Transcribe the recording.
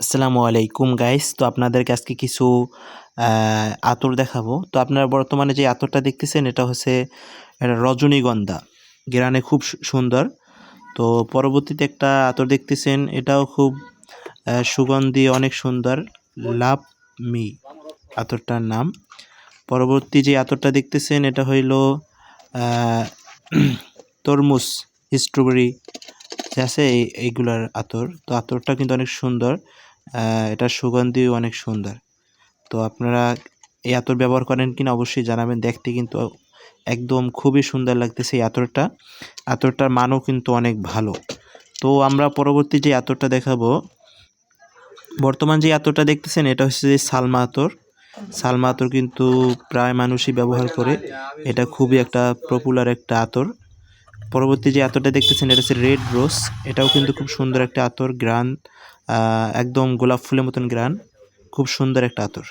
আসসালামু আলাইকুম গাইস। তো আপনাদেরকে আজকে কিছু আতর দেখাবো। তো আপনারা বর্তমানে যে আতরটা দেখতেছেন এটা হচ্ছে এটা রজনীগন্ধা, ঘ্রাণে খুব সুন্দর। তো পরবর্তীতে একটা আতর দেখতেছেন, এটাও খুব সুগন্ধি, অনেক সুন্দর, লাভ মি আতরটার নাম। পরবর্তী যে আতরটা দেখতেছেন এটা হইল আহ, তরমুজ, স্ট্রবেরি আছে এইগুলার আতর। তো আতরটা কিন্তু অনেক সুন্দর, এটার সুগন্ধিও অনেক সুন্দর। তো আপনারা এই আতর ব্যবহার করেন কিনা অবশ্যই জানাবেন। দেখতে কিন্তু একদম খুবই সুন্দর লাগতেছে এই আতরটা। আতরটার মানও কিন্তু অনেক ভালো। তো আমরা পরবর্তী যে আতরটা দেখাবো, বর্তমান যে আতরটা দেখতেছেন এটা হচ্ছে যে সালমা আতর। সালমা আতর কিন্তু প্রায় মানুষই ব্যবহার করে, এটা খুবই একটা পপুলার একটা আতর। পরবর্তী যে আতরটা দেখতেছেন এটা হচ্ছে রেড রোজ, এটাও কিন্তু খুব সুন্দর একটা আতর, গ্রান একদম গোলাপ ফুলের মতন গ্রান, খুব সুন্দর একটা আতর।